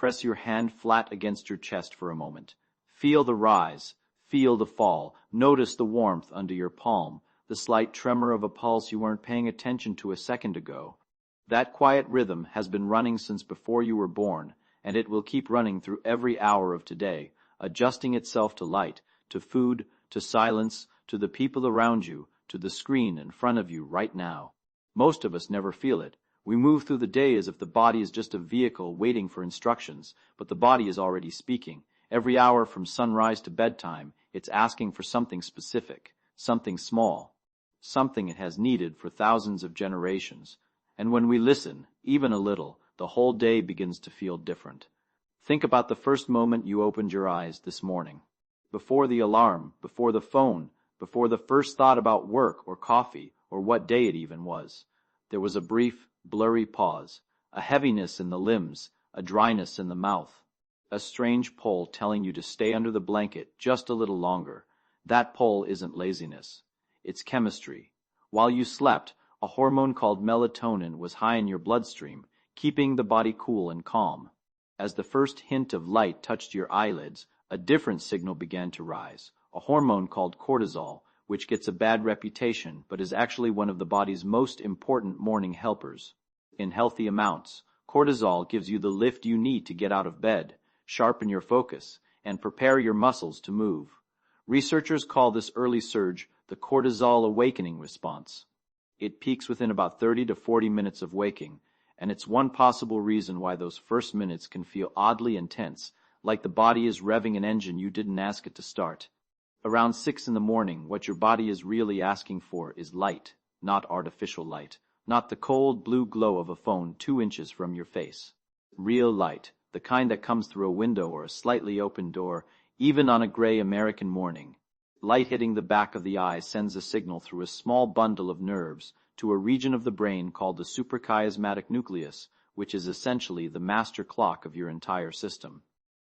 press your hand flat against your chest for a moment. Feel the rise, feel the fall, notice the warmth under your palm, the slight tremor of a pulse you weren't paying attention to a second ago. That quiet rhythm has been running since before you were born, and it will keep running through every hour of today, adjusting itself to light, to food, to silence, to the people around you, to the screen in front of you right now. Most of us never feel it. We move through the day as if the body is just a vehicle waiting for instructions, but the body is already speaking. Every hour from sunrise to bedtime, it's asking for something specific, something small, something it has needed for thousands of generations. And when we listen, even a little, the whole day begins to feel different. Think about the first moment you opened your eyes this morning. Before the alarm, before the phone, before the first thought about work or coffee or what day it even was. There was a brief, blurry pause, a heaviness in the limbs, a dryness in the mouth, a strange pull telling you to stay under the blanket just a little longer. That pull isn't laziness. It's chemistry. While you slept, a hormone called melatonin was high in your bloodstream, keeping the body cool and calm. As the first hint of light touched your eyelids, a different signal began to rise, a hormone called cortisol, which gets a bad reputation but is actually one of the body's most important morning helpers. In healthy amounts, cortisol gives you the lift you need to get out of bed, sharpen your focus, and prepare your muscles to move. Researchers call this early surge the cortisol awakening response. It peaks within about 30 to 40 minutes of waking, and it's one possible reason why those first minutes can feel oddly intense, like the body is revving an engine you didn't ask it to start. Around 6 in the morning, what your body is really asking for is light, not artificial light, not the cold blue glow of a phone 2 inches from your face. Real light, the kind that comes through a window or a slightly open door, even on a gray American morning. Light hitting the back of the eye sends a signal through a small bundle of nerves to a region of the brain called the suprachiasmatic nucleus, which is essentially the master clock of your entire system.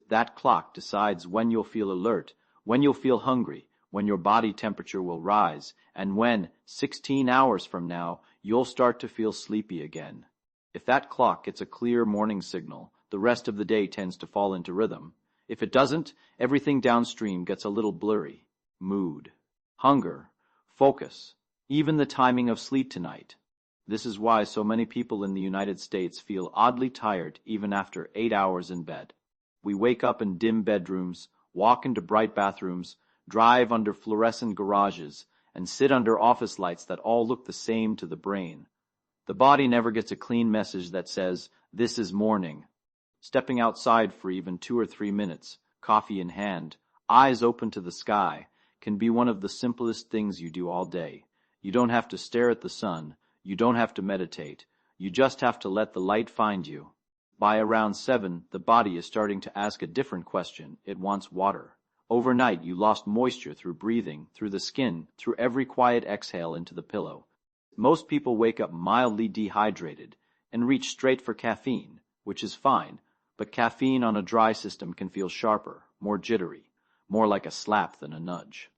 That clock decides when you'll feel alert, when you'll feel hungry, when your body temperature will rise, and when, 16 hours from now, you'll start to feel sleepy again. If that clock gets a clear morning signal, the rest of the day tends to fall into rhythm. If it doesn't, everything downstream gets a little blurry. Mood, hunger, focus, even the timing of sleep tonight. This is why so many people in the United States feel oddly tired even after 8 hours in bed. We wake up in dim bedrooms, walk into bright bathrooms, drive under fluorescent garages, and sit under office lights that all look the same to the brain. The body never gets a clean message that says, "This is morning." Stepping outside for even 2 or 3 minutes, coffee in hand, eyes open to the sky, can be one of the simplest things you do all day. You don't have to stare at the sun. You don't have to meditate. You just have to let the light find you. By around 7, the body is starting to ask a different question. It wants water. Overnight, you lost moisture through breathing, through the skin, through every quiet exhale into the pillow. Most people wake up mildly dehydrated and reach straight for caffeine, which is fine, but caffeine on a dry system can feel sharper, more jittery, more like a slap than a nudge.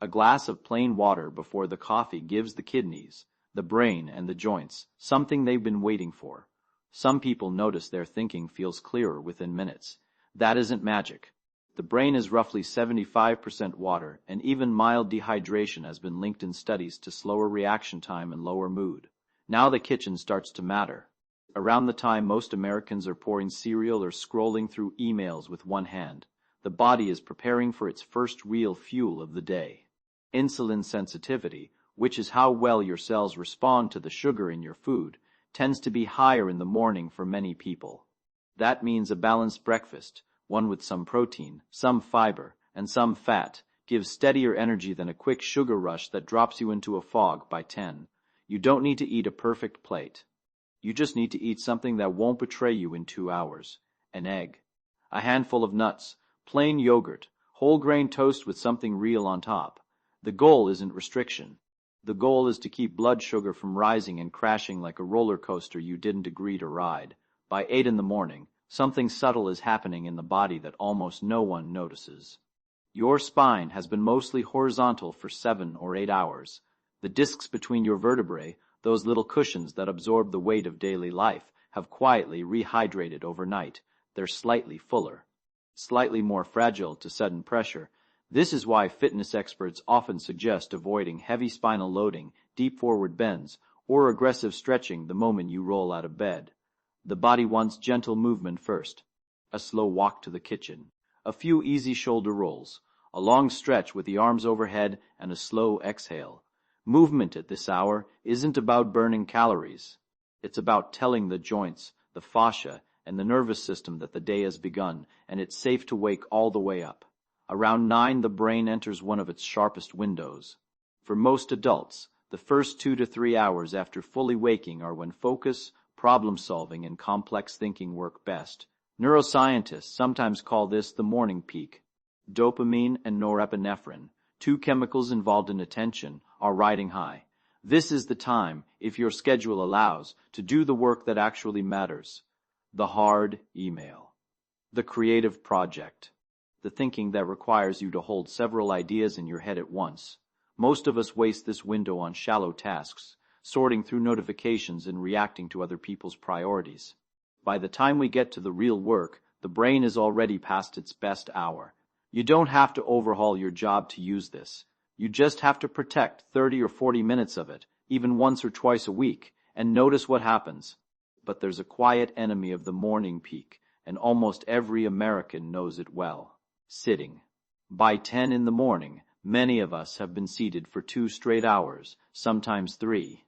A glass of plain water before the coffee gives the kidneys, the brain, and the joints something they've been waiting for. Some people notice their thinking feels clearer within minutes. That isn't magic. The brain is roughly 75% water, and even mild dehydration has been linked in studies to slower reaction time and lower mood. Now the kitchen starts to matter. Around the time most Americans are pouring cereal or scrolling through emails with one hand, the body is preparing for its first real fuel of the day. Insulin sensitivity, which is how well your cells respond to the sugar in your food, tends to be higher in the morning for many people. That means a balanced breakfast, one with some protein, some fiber, and some fat, gives steadier energy than a quick sugar rush that drops you into a fog by 10. You don't need to eat a perfect plate. You just need to eat something that won't betray you in 2 hours. An egg, a handful of nuts, plain yogurt, whole grain toast with something real on top. The goal isn't restriction. The goal is to keep blood sugar from rising and crashing like a roller coaster you didn't agree to ride. By 8 in the morning, something subtle is happening in the body that almost no one notices. Your spine has been mostly horizontal for 7 or 8 hours. The discs between your vertebrae, those little cushions that absorb the weight of daily life, have quietly rehydrated overnight. They're slightly fuller, slightly more fragile to sudden pressure. This is why fitness experts often suggest avoiding heavy spinal loading, deep forward bends, or aggressive stretching the moment you roll out of bed. The body wants gentle movement first. A slow walk to the kitchen, a few easy shoulder rolls, a long stretch with the arms overhead, and a slow exhale. Movement at this hour isn't about burning calories. It's about telling the joints, the fascia, and the nervous system that the day has begun, and it's safe to wake all the way up. Around 9, the brain enters one of its sharpest windows. For most adults, the first 2 to 3 hours after fully waking are when focus, problem-solving, and complex thinking work best. Neuroscientists sometimes call this the morning peak. Dopamine and norepinephrine, two chemicals involved in attention, are riding high. This is the time, if your schedule allows, to do the work that actually matters. The hard email. The creative project. The thinking that requires you to hold several ideas in your head at once. Most of us waste this window on shallow tasks, sorting through notifications and reacting to other people's priorities. By the time we get to the real work, the brain is already past its best hour. You don't have to overhaul your job to use this. You just have to protect 30 or 40 minutes of it, even once or twice a week, and notice what happens. But there's a quiet enemy of the morning peak, and almost every American knows it well. Sitting. By 10 in the morning, many of us have been seated for 2 straight hours, sometimes 3.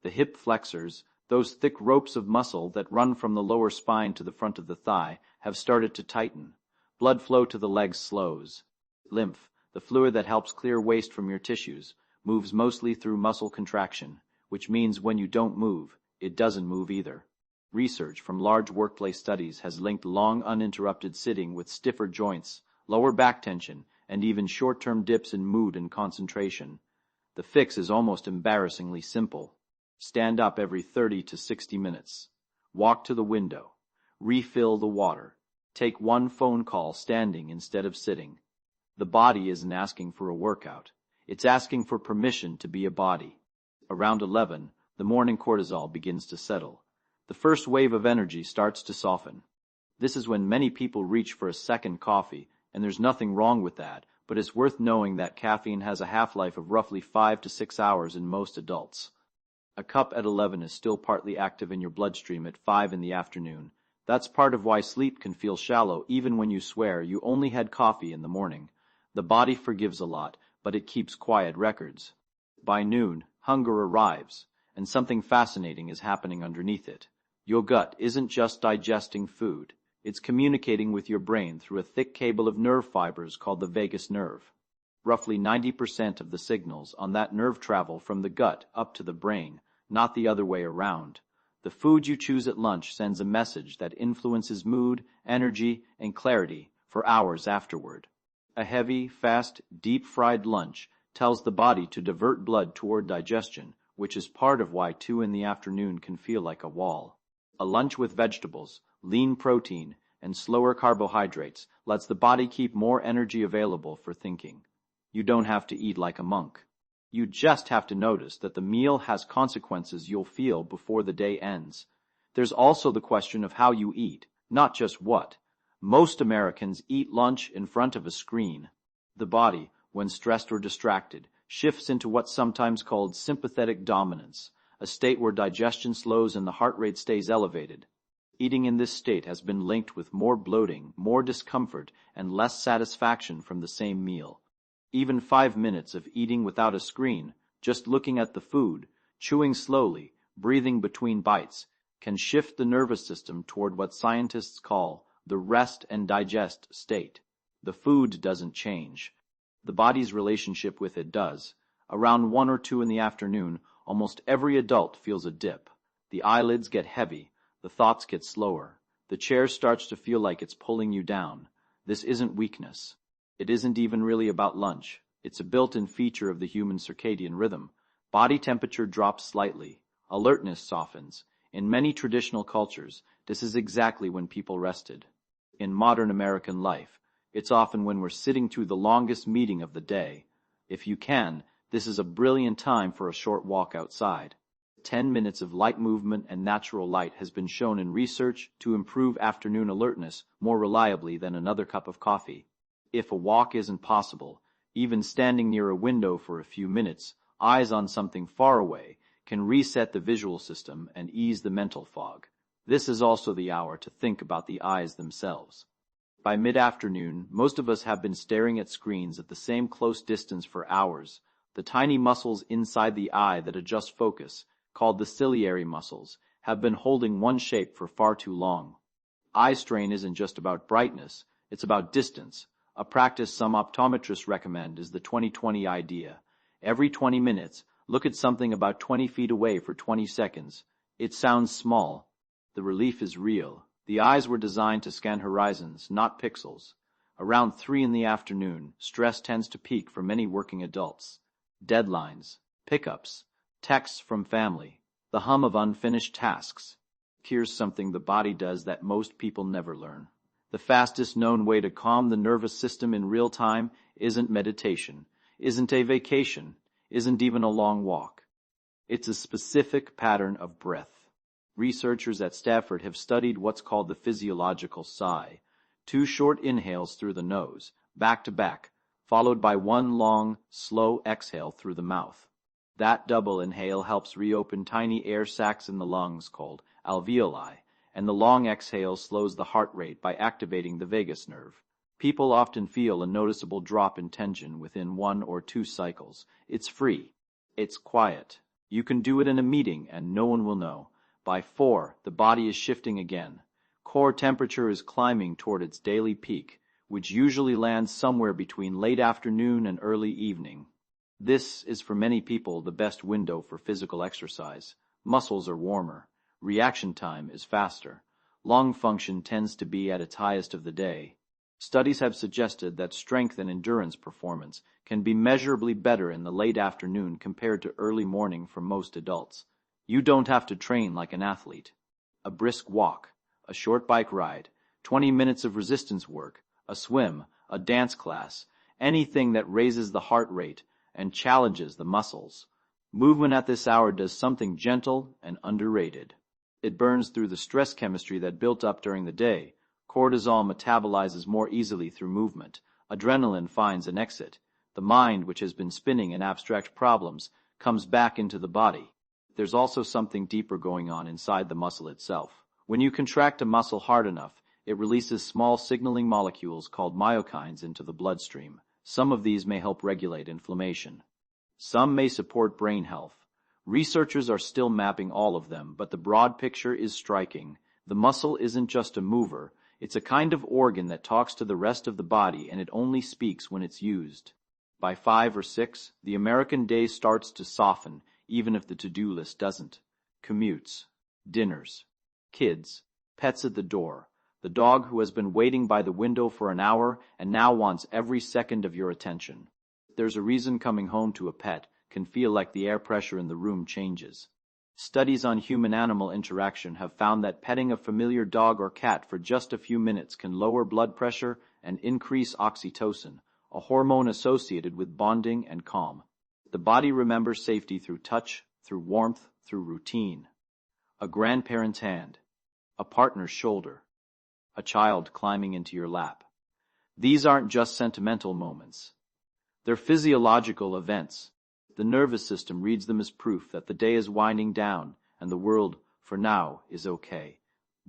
The hip flexors, those thick ropes of muscle that run from the lower spine to the front of the thigh, have started to tighten. Blood flow to the legs slows. Lymph, the fluid that helps clear waste from your tissues, moves mostly through muscle contraction, which means when you don't move, it doesn't move either. Research from large workplace studies has linked long uninterrupted sitting with stiffer joints, lower back tension, and even short-term dips in mood and concentration. The fix is almost embarrassingly simple. Stand up every 30 to 60 minutes. Walk to the window. Refill the water. Take 1 phone call standing instead of sitting. The body isn't asking for a workout. It's asking for permission to be a body. Around 11, the morning cortisol begins to settle. The first wave of energy starts to soften. This is when many people reach for a second coffee, and there's nothing wrong with that, but it's worth knowing that caffeine has a half-life of roughly 5 to 6 hours in most adults. A cup at 11 is still partly active in your bloodstream at 5 in the afternoon. That's part of why sleep can feel shallow even when you swear you only had coffee in the morning. The body forgives a lot, but it keeps quiet records. By noon, hunger arrives, and something fascinating is happening underneath it. Your gut isn't just digesting food. It's communicating with your brain through a thick cable of nerve fibers called the vagus nerve. Roughly 90% of the signals on that nerve travel from the gut up to the brain, not the other way around. The food you choose at lunch sends a message that influences mood, energy, and clarity for hours afterward. A heavy, fast, deep-fried lunch tells the body to divert blood toward digestion, which is part of why 2 in the afternoon can feel like a wall. A lunch with vegetables, lean protein, and slower carbohydrates lets the body keep more energy available for thinking. You don't have to eat like a monk. You just have to notice that the meal has consequences you'll feel before the day ends. There's also the question of how you eat, not just what. Most Americans eat lunch in front of a screen. The body, when stressed or distracted, shifts into what's sometimes called sympathetic dominance, a state where digestion slows and the heart rate stays elevated. Eating in this state has been linked with more bloating, more discomfort, and less satisfaction from the same meal. Even 5 minutes of eating without a screen, just looking at the food, chewing slowly, breathing between bites, can shift the nervous system toward what scientists call the rest and digest state. The food doesn't change. The body's relationship with it does. Around 1 or 2 in the afternoon, almost every adult feels a dip. The eyelids get heavy. The thoughts get slower. The chair starts to feel like it's pulling you down. This isn't weakness. It isn't even really about lunch. It's a built-in feature of the human circadian rhythm. Body temperature drops slightly. Alertness softens. In many traditional cultures, this is exactly when people rested. In modern American life, it's often when we're sitting through the longest meeting of the day. If you can, this is a brilliant time for a short walk outside. 10 minutes of light movement and natural light has been shown in research to improve afternoon alertness more reliably than another cup of coffee. If a walk isn't possible, even standing near a window for a few minutes, eyes on something far away, can reset the visual system and ease the mental fog. This is also the hour to think about the eyes themselves. By mid-afternoon, most of us have been staring at screens at the same close distance for hours. The tiny muscles inside the eye that adjust focus, called the ciliary muscles, have been holding one shape for far too long. Eye strain isn't just about brightness, it's about distance. A practice some optometrists recommend is the 20-20 idea. Every 20 minutes, look at something about 20 feet away for 20 seconds. It sounds small. The relief is real. The eyes were designed to scan horizons, not pixels. Around 3 in the afternoon, stress tends to peak for many working adults. Deadlines, pickups, texts from family, the hum of unfinished tasks. Here's something the body does that most people never learn. The fastest known way to calm the nervous system in real time isn't meditation, isn't a vacation, isn't even a long walk. It's a specific pattern of breath. Researchers at Stanford have studied what's called the physiological sigh, 2 short inhales through the nose, back to back, followed by 1 long, slow exhale through the mouth. That double inhale helps reopen tiny air sacs in the lungs called alveoli, and the long exhale slows the heart rate by activating the vagus nerve. People often feel a noticeable drop in tension within 1 or 2 cycles. It's free. It's quiet. You can do it in a meeting and no one will know. By 4, the body is shifting again. Core temperature is climbing toward its daily peak, which usually lands somewhere between late afternoon and early evening. This is for many people the best window for physical exercise. Muscles are warmer. Reaction time is faster. Lung function tends to be at its highest of the day. Studies have suggested that strength and endurance performance can be measurably better in the late afternoon compared to early morning for most adults. You don't have to train like an athlete. A brisk walk, a short bike ride, 20 minutes of resistance work, a swim, a dance class, anything that raises the heart rate and challenges the muscles. Movement at this hour does something gentle and underrated. It burns through the stress chemistry that built up during the day. Cortisol metabolizes more easily through movement. Adrenaline finds an exit. The mind, which has been spinning in abstract problems, comes back into the body. There's also something deeper going on inside the muscle itself. When you contract a muscle hard enough, it releases small signaling molecules called myokines into the bloodstream. Some of these may help regulate inflammation. Some may support brain health. Researchers are still mapping all of them, but the broad picture is striking. The muscle isn't just a mover. It's a kind of organ that talks to the rest of the body, and it only speaks when it's used. By 5 or 6, the American day starts to soften, even if the to-do list doesn't. Commutes, dinners, kids, pets at the door, the dog who has been waiting by the window for an hour and now wants every second of your attention. There's a reason coming home to a pet can feel like the air pressure in the room changes. Studies on human-animal interaction have found that petting a familiar dog or cat for just a few minutes can lower blood pressure and increase oxytocin, a hormone associated with bonding and calm. The body remembers safety through touch, through warmth, through routine. A grandparent's hand, a partner's shoulder, a child climbing into your lap. These aren't just sentimental moments. They're physiological events. The nervous system reads them as proof that the day is winding down and the world, for now, is okay.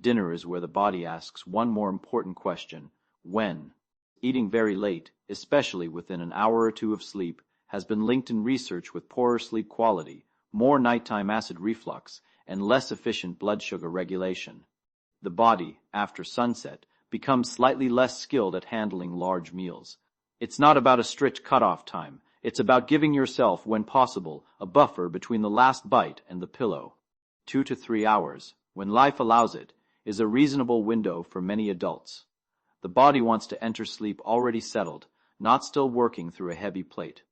Dinner is where the body asks one more important question: when? Eating very late, especially within an hour or 2 of sleep, has been linked in research with poorer sleep quality, more nighttime acid reflux, and less efficient blood sugar regulation. The body, after sunset, becomes slightly less skilled at handling large meals. It's not about a strict cutoff time. It's about giving yourself, when possible, a buffer between the last bite and the pillow. 2 to 3 hours, when life allows it, is a reasonable window for many adults. The body wants to enter sleep already settled, not still working through a heavy plate.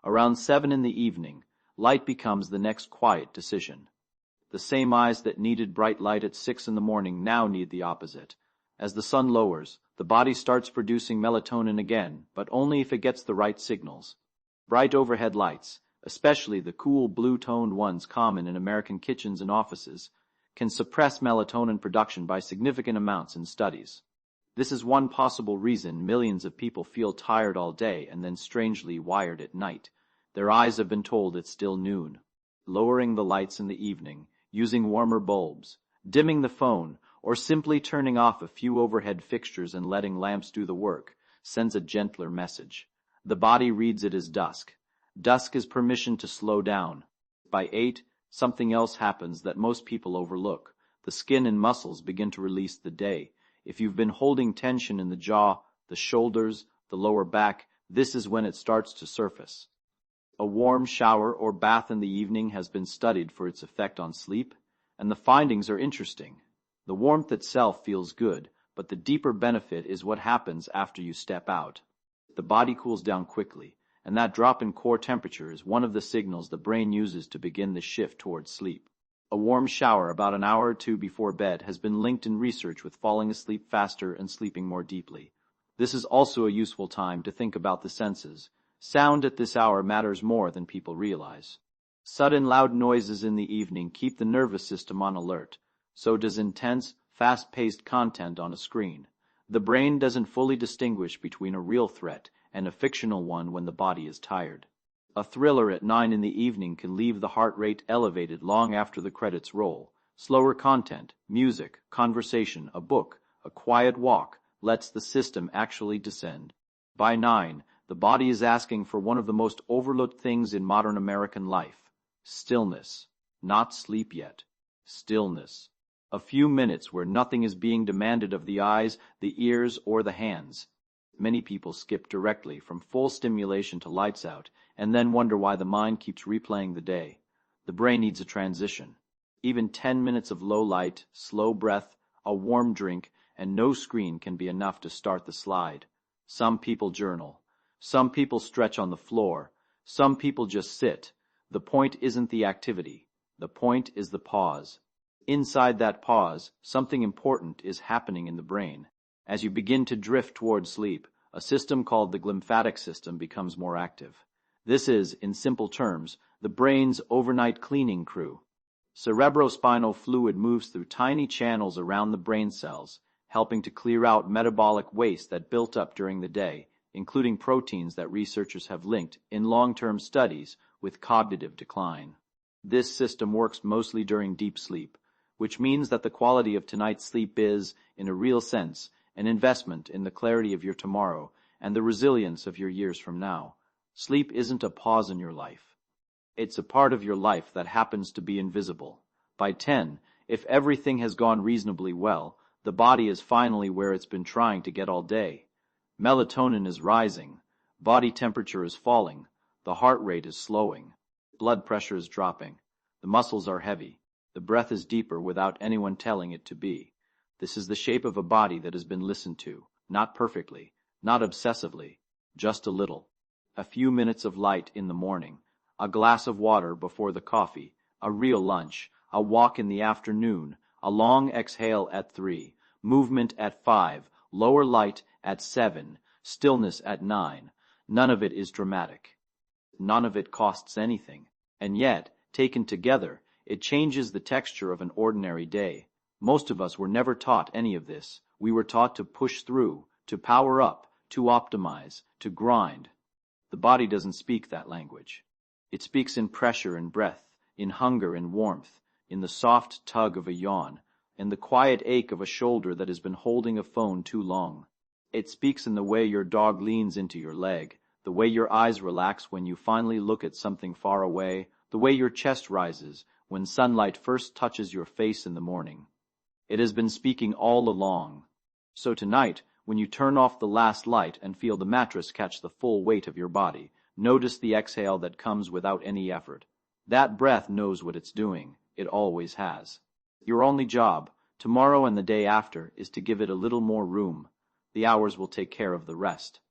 Around 7 in the evening, light becomes the next quiet decision. The same eyes that needed bright light at 6 in the morning now need the opposite. As the sun lowers, the body starts producing melatonin again, but only if it gets the right signals. Bright overhead lights, especially the cool blue-toned ones common in American kitchens and offices, can suppress melatonin production by significant amounts in studies. This is one possible reason millions of people feel tired all day and then strangely wired at night. Their eyes have been told it's still noon. Lowering the lights in the evening, using warmer bulbs, dimming the phone, or simply turning off a few overhead fixtures and letting lamps do the work sends a gentler message. The body reads it as dusk. Dusk is permission to slow down. By 8, something else happens that most people overlook. The skin and muscles begin to release the day. If you've been holding tension in the jaw, the shoulders, the lower back, this is when it starts to surface. A warm shower or bath in the evening has been studied for its effect on sleep, and the findings are interesting. The warmth itself feels good, but the deeper benefit is what happens after you step out. The body cools down quickly, and that drop in core temperature is one of the signals the brain uses to begin the shift towards sleep. A warm shower about an hour or two before bed has been linked in research with falling asleep faster and sleeping more deeply. This is also a useful time to think about the senses. Sound at this hour matters more than people realize. Sudden loud noises in the evening keep the nervous system on alert. So does intense, fast-paced content on a screen. The brain doesn't fully distinguish between a real threat and a fictional one when the body is tired. A thriller at 9 in the evening can leave the heart rate elevated long after the credits roll. Slower content, music, conversation, a book, a quiet walk lets the system actually descend. By 9, the body is asking for one of the most overlooked things in modern American life: stillness. Not sleep yet. Stillness. A few minutes where nothing is being demanded of the eyes, the ears, or the hands. Many people skip directly from full stimulation to lights out and then wonder why the mind keeps replaying the day. The brain needs a transition. Even 10 minutes of low light, slow breath, a warm drink, and no screen can be enough to start the slide. Some people journal. Some people stretch on the floor. Some people just sit. The point isn't the activity. The point is the pause. Inside that pause, something important is happening in the brain. As you begin to drift toward sleep, a system called the glymphatic system becomes more active. This is, in simple terms, the brain's overnight cleaning crew. Cerebrospinal fluid moves through tiny channels around the brain cells, helping to clear out metabolic waste that built up during the day, including proteins that researchers have linked in long-term studies with cognitive decline. This system works mostly during deep sleep, which means that the quality of tonight's sleep is, in a real sense, an investment in the clarity of your tomorrow and the resilience of your years from now. Sleep isn't a pause in your life. It's a part of your life that happens to be invisible. By 10, if everything has gone reasonably well, the body is finally where it's been trying to get all day. Melatonin is rising. Body temperature is falling. The heart rate is slowing. Blood pressure is dropping. The muscles are heavy. The breath is deeper without anyone telling it to be. This is the shape of a body that has been listened to, not perfectly, not obsessively, just a little. A few minutes of light in the morning, a glass of water before the coffee, a real lunch, a walk in the afternoon, a long exhale at 3, movement at 5, lower light at 7, stillness at 9. None of it is dramatic. None of it costs anything, and yet, taken together, it changes the texture of an ordinary day. Most of us were never taught any of this. We were taught to push through, to power up, to optimize, to grind. The body doesn't speak that language. It speaks in pressure and breath, in hunger and warmth, in the soft tug of a yawn, in the quiet ache of a shoulder that has been holding a phone too long. It speaks in the way your dog leans into your leg, the way your eyes relax when you finally look at something far away, the way your chest rises when sunlight first touches your face in the morning. It has been speaking all along. So tonight, when you turn off the last light and feel the mattress catch the full weight of your body, notice the exhale that comes without any effort. That breath knows what it's doing. It always has. Your only job, tomorrow and the day after, is to give it a little more room. The hours will take care of the rest.